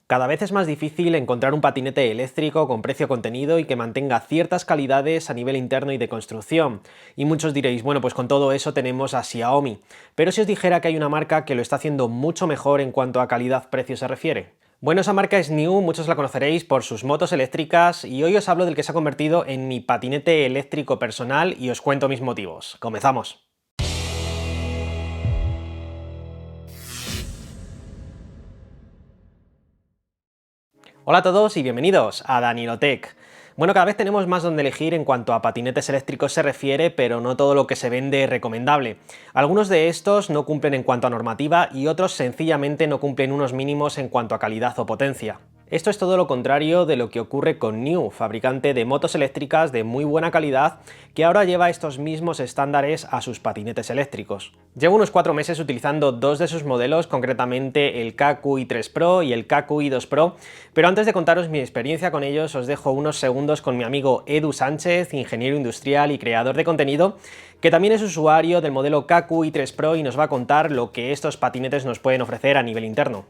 Cada vez es más difícil encontrar un patinete eléctrico con precio contenido y que mantenga ciertas calidades a nivel interno y de construcción. Y muchos diréis, bueno, pues con todo eso tenemos a Xiaomi. Pero si os dijera que hay una marca que lo está haciendo mucho mejor en cuanto a calidad-precio se refiere. Bueno, esa marca es NIU, muchos la conoceréis por sus motos eléctricas y hoy os hablo del que se ha convertido en mi patinete eléctrico personal y os cuento mis motivos. ¡Comenzamos! Hola a todos y bienvenidos a Danilotech. Bueno, cada vez tenemos más donde elegir en cuanto a patinetes eléctricos se refiere, pero no todo lo que se vende es recomendable. Algunos de estos no cumplen en cuanto a normativa y otros sencillamente no cumplen unos mínimos en cuanto a calidad o potencia. Esto es todo lo contrario de lo que ocurre con NIU, fabricante de motos eléctricas de muy buena calidad, que ahora lleva estos mismos estándares a sus patinetes eléctricos. Llevo unos 4 meses utilizando dos de sus modelos, concretamente el KQi3 Pro y el KQi2 Pro, pero antes de contaros mi experiencia con ellos os dejo unos segundos con mi amigo Edu Sánchez, ingeniero industrial y creador de contenido, que también es usuario del modelo KQi3 Pro y nos va a contar lo que estos patinetes nos pueden ofrecer a nivel interno.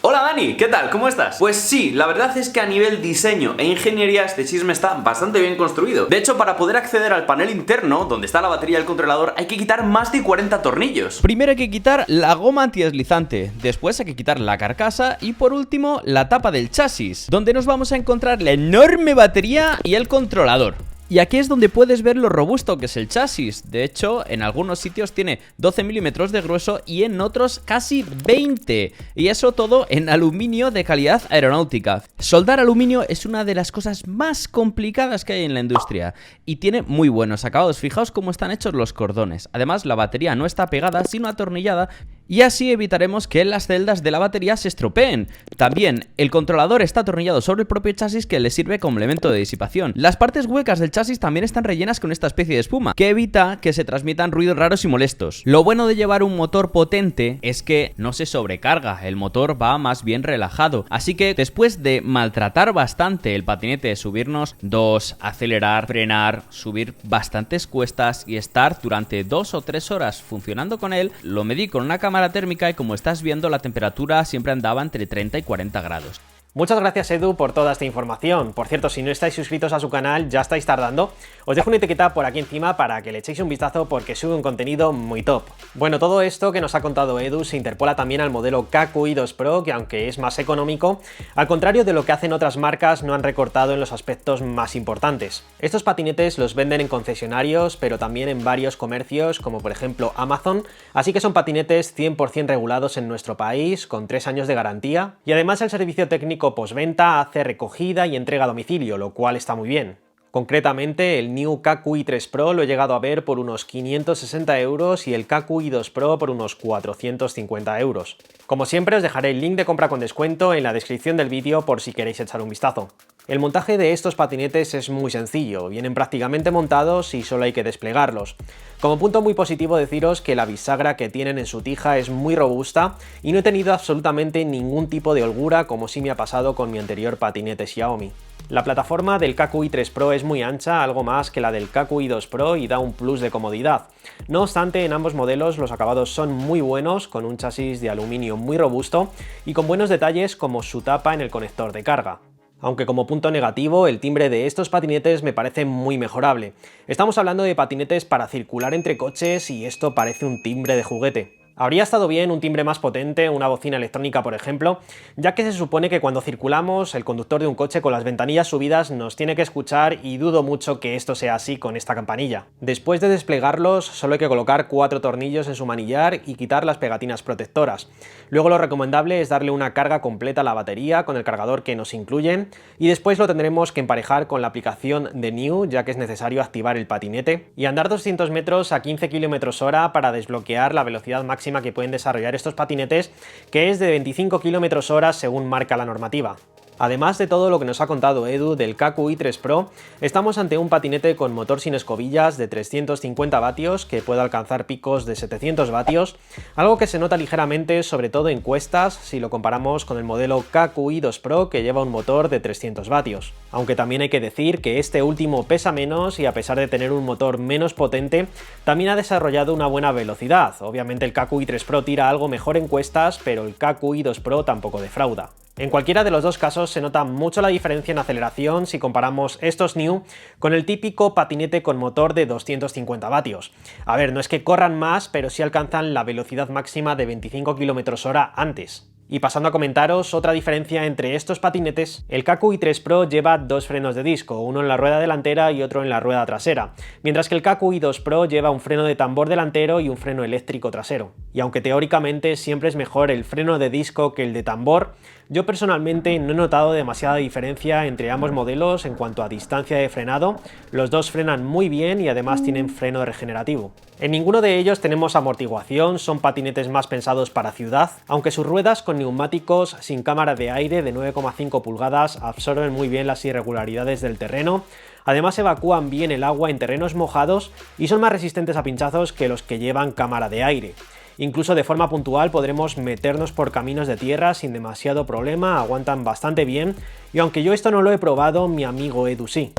Hola Dani, ¿qué tal? ¿Cómo estás? Pues sí, la verdad es que a nivel diseño e ingeniería este chisme está bastante bien construido. De hecho, para poder acceder al panel interno, donde está la batería del controlador, hay que quitar más de 40 tornillos. Primero hay que quitar la goma antideslizante, después hay que quitar la carcasa y por último la tapa del chasis, donde nos vamos a encontrar la enorme batería y el controlador. Y aquí es donde puedes ver lo robusto que es el chasis. De hecho, en algunos sitios tiene 12 milímetros de grueso y en otros casi 20. Y eso todo en aluminio de calidad aeronáutica. Soldar aluminio es una de las cosas más complicadas que hay en la industria. Y tiene muy buenos acabados. Fijaos cómo están hechos los cordones. Además, la batería no está pegada, sino atornillada. Y así evitaremos que las celdas de la batería se estropeen. También, el controlador está atornillado sobre el propio chasis que le sirve como elemento de disipación. Las partes huecas del chasis también están rellenas con esta especie de espuma, que evita que se transmitan ruidos raros y molestos. Lo bueno de llevar un motor potente es que no se sobrecarga, el motor va más bien relajado. Así que después de maltratar bastante el patinete, subirnos 2, acelerar, frenar, subir bastantes cuestas y estar durante 2 o 3 horas funcionando con él, lo medí con una cámara térmica y como estás viendo la temperatura siempre andaba entre 30 y 40 grados. Muchas gracias Edu por toda esta información. Por cierto, si no estáis suscritos a su canal, ya estáis tardando. Os dejo una etiqueta por aquí encima para que le echéis un vistazo porque sube un contenido muy top. Bueno, todo esto que nos ha contado Edu se interpola también al modelo KQi2 Pro, que aunque es más económico, al contrario de lo que hacen otras marcas, no han recortado en los aspectos más importantes. Estos patinetes los venden en concesionarios, pero también en varios comercios, como por ejemplo Amazon, así que son patinetes 100% regulados en nuestro país, con 3 años de garantía, y además el servicio técnico postventa hace recogida y entrega a domicilio, lo cual está muy bien. Concretamente, el NIU KQi3 Pro lo he llegado a ver por unos 560 euros y el KQi2 Pro por unos 450 euros. Como siempre, os dejaré el link de compra con descuento en la descripción del vídeo por si queréis echar un vistazo. El montaje de estos patinetes es muy sencillo, vienen prácticamente montados y solo hay que desplegarlos. Como punto muy positivo deciros que la bisagra que tienen en su tija es muy robusta y no he tenido absolutamente ningún tipo de holgura como sí me ha pasado con mi anterior patinete Xiaomi. La plataforma del KQi3 Pro es muy ancha, algo más que la del KQi2 Pro y da un plus de comodidad. No obstante, en ambos modelos los acabados son muy buenos, con un chasis de aluminio muy robusto y con buenos detalles como su tapa en el conector de carga. Aunque como punto negativo, el timbre de estos patinetes me parece muy mejorable. Estamos hablando de patinetes para circular entre coches y esto parece un timbre de juguete. Habría estado bien un timbre más potente, una bocina electrónica por ejemplo, ya que se supone que cuando circulamos el conductor de un coche con las ventanillas subidas nos tiene que escuchar y dudo mucho que esto sea así con esta campanilla. Después de desplegarlos solo hay que colocar 4 tornillos en su manillar y quitar las pegatinas protectoras. Luego lo recomendable es darle una carga completa a la batería con el cargador que nos incluyen y después lo tendremos que emparejar con la aplicación de NIU ya que es necesario activar el patinete y andar 200 metros a 15 km/h para desbloquear la velocidad máxima que pueden desarrollar estos patinetes, que es de 25 km/h según marca la normativa. Además de todo lo que nos ha contado Edu del KQi3 Pro, estamos ante un patinete con motor sin escobillas de 350 vatios que puede alcanzar picos de 700 vatios, algo que se nota ligeramente sobre todo en cuestas si lo comparamos con el modelo KQi2 Pro que lleva un motor de 300 vatios. Aunque también hay que decir que este último pesa menos y a pesar de tener un motor menos potente, también ha desarrollado una buena velocidad. Obviamente el KQi3 Pro tira algo mejor en cuestas, pero el KQi2 Pro tampoco defrauda. En cualquiera de los dos casos se nota mucho la diferencia en aceleración si comparamos estos New con el típico patinete con motor de 250 vatios. A ver, no es que corran más, pero sí alcanzan la velocidad máxima de 25 km/h antes. Y pasando a comentaros otra diferencia entre estos patinetes, el KQi 3 Pro lleva dos frenos de disco, uno en la rueda delantera y otro en la rueda trasera, mientras que el KQi 2 Pro lleva un freno de tambor delantero y un freno eléctrico trasero. Y aunque teóricamente siempre es mejor el freno de disco que el de tambor, yo personalmente no he notado demasiada diferencia entre ambos modelos en cuanto a distancia de frenado. Los dos frenan muy bien y además tienen freno regenerativo. En ninguno de ellos tenemos amortiguación, son patinetes más pensados para ciudad, aunque sus ruedas con neumáticos sin cámara de aire de 9,5 pulgadas absorben muy bien las irregularidades del terreno. Además evacúan bien el agua en terrenos mojados y son más resistentes a pinchazos que los que llevan cámara de aire. Incluso de forma puntual podremos meternos por caminos de tierra sin demasiado problema, aguantan bastante bien y aunque yo esto no lo he probado, mi amigo Edu sí.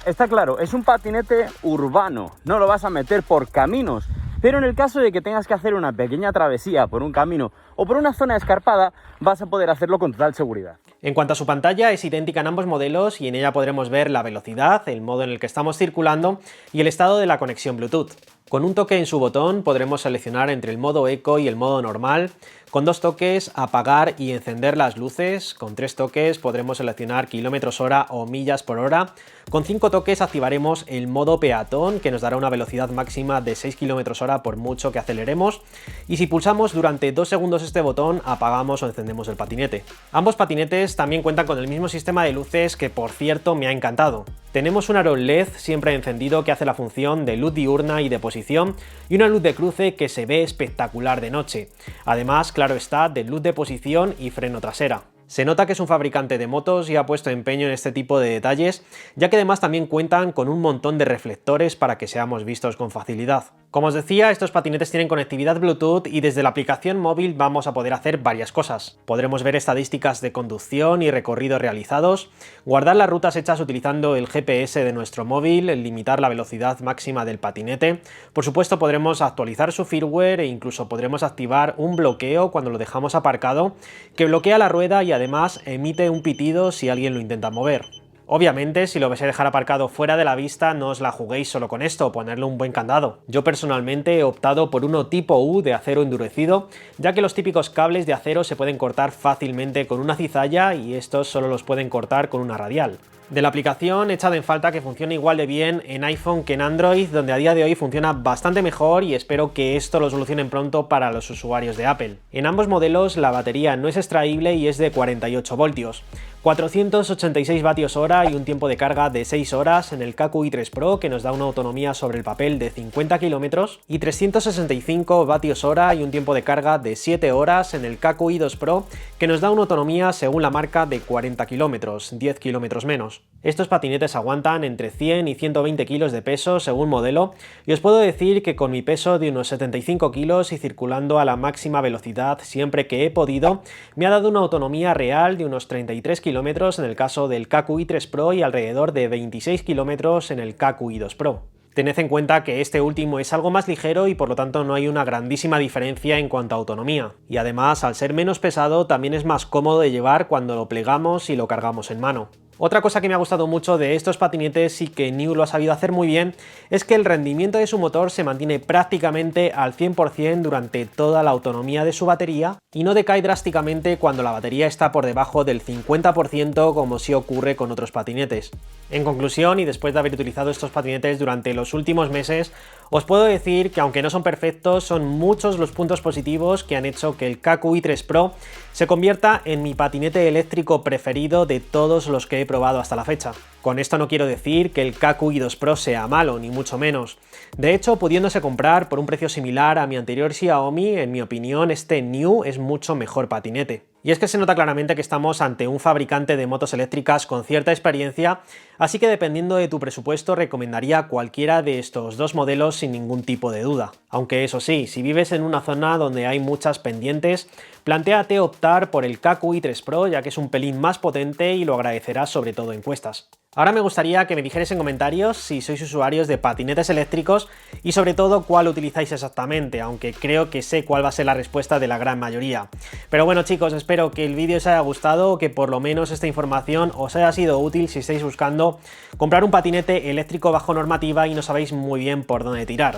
Está claro, es un patinete urbano, no lo vas a meter por caminos, pero en el caso de que tengas que hacer una pequeña travesía por un camino o por una zona escarpada, vas a poder hacerlo con total seguridad. En cuanto a su pantalla, es idéntica en ambos modelos y en ella podremos ver la velocidad, el modo en el que estamos circulando y el estado de la conexión Bluetooth. Con un toque en su botón podremos seleccionar entre el modo Eco y el modo normal. Con 2 toques apagar y encender las luces. Con 3 toques podremos seleccionar km/h o millas por hora. Con 5 toques activaremos el modo peatón, que nos dará una velocidad máxima de 6 km/h por mucho que aceleremos. Y si pulsamos durante 2 segundos este botón, apagamos o encendemos el patinete. Ambos patinetes también cuentan con el mismo sistema de luces que, por cierto, me ha encantado. Tenemos un aro LED siempre encendido que hace la función de luz diurna y de posición y una luz de cruce que se ve espectacular de noche. Además, claro está, de luz de posición y freno trasera. Se nota que es un fabricante de motos y ha puesto empeño en este tipo de detalles, ya que además también cuentan con un montón de reflectores para que seamos vistos con facilidad. Como os decía, estos patinetes tienen conectividad Bluetooth y desde la aplicación móvil vamos a poder hacer varias cosas. Podremos ver estadísticas de conducción y recorridos realizados, guardar las rutas hechas utilizando el GPS de nuestro móvil, limitar la velocidad máxima del patinete. Por supuesto, podremos actualizar su firmware e incluso podremos activar un bloqueo cuando lo dejamos aparcado, que bloquea la rueda y además emite un pitido si alguien lo intenta mover. Obviamente, si lo vais a dejar aparcado fuera de la vista, no os la juguéis solo con esto, ponerle un buen candado. Yo personalmente he optado por uno tipo U de acero endurecido, ya que los típicos cables de acero se pueden cortar fácilmente con una cizalla y estos solo los pueden cortar con una radial. De la aplicación he echado en falta que funcione igual de bien en iPhone que en Android, donde a día de hoy funciona bastante mejor y espero que esto lo solucionen pronto para los usuarios de Apple. En ambos modelos la batería no es extraíble y es de 48 voltios. 486 vatios hora y un tiempo de carga de 6 horas en el KQi 3 Pro, que nos da una autonomía sobre el papel de 50 km, y 365 vatios hora y un tiempo de carga de 7 horas en el KQi 2 Pro, que nos da una autonomía según la marca de 40 km, 10 km menos. Estos patinetes aguantan entre 100 y 120 kilos de peso según modelo, y os puedo decir que con mi peso de unos 75 kilos y circulando a la máxima velocidad siempre que he podido, me ha dado una autonomía real de unos 33 km en el caso del KQi 3 Pro y alrededor de 26 km en el KQi 2 Pro. Tened en cuenta que este último es algo más ligero y por lo tanto no hay una grandísima diferencia en cuanto a autonomía. Y además, al ser menos pesado, también es más cómodo de llevar cuando lo plegamos y lo cargamos en mano. Otra cosa que me ha gustado mucho de estos patinetes y que New lo ha sabido hacer muy bien es que el rendimiento de su motor se mantiene prácticamente al 100% durante toda la autonomía de su batería y no decae drásticamente cuando la batería está por debajo del 50% como sí ocurre con otros patinetes. En conclusión, y después de haber utilizado estos patinetes durante los últimos meses, os puedo decir que aunque no son perfectos, son muchos los puntos positivos que han hecho que el KQi 3 Pro se convierta en mi patinete eléctrico preferido de todos los que he probado hasta la fecha. Con esto no quiero decir que el KQi 2 Pro sea malo, ni mucho menos. De hecho, pudiéndose comprar por un precio similar a mi anterior Xiaomi, en mi opinión, este New es mucho mejor patinete. Y es que se nota claramente que estamos ante un fabricante de motos eléctricas con cierta experiencia, así que dependiendo de tu presupuesto recomendaría cualquiera de estos dos modelos sin ningún tipo de duda. Aunque eso sí, si vives en una zona donde hay muchas pendientes, plantéate optar por el KQi 3 Pro, ya que es un pelín más potente y lo agradecerás sobre todo en cuestas. Ahora me gustaría que me dijerais en comentarios si sois usuarios de patinetes eléctricos y sobre todo cuál utilizáis exactamente, aunque creo que sé cuál va a ser la respuesta de la gran mayoría. Pero bueno chicos, espero que el vídeo os haya gustado o que por lo menos esta información os haya sido útil si estáis buscando comprar un patinete eléctrico bajo normativa y no sabéis muy bien por dónde tirar.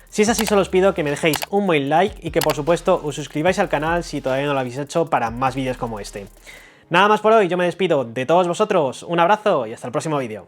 Si es así, solo os pido que me dejéis un buen like y que por supuesto os suscribáis al canal si todavía no lo habéis hecho para más vídeos como este. Nada más por hoy, yo me despido de todos vosotros, un abrazo y hasta el próximo vídeo.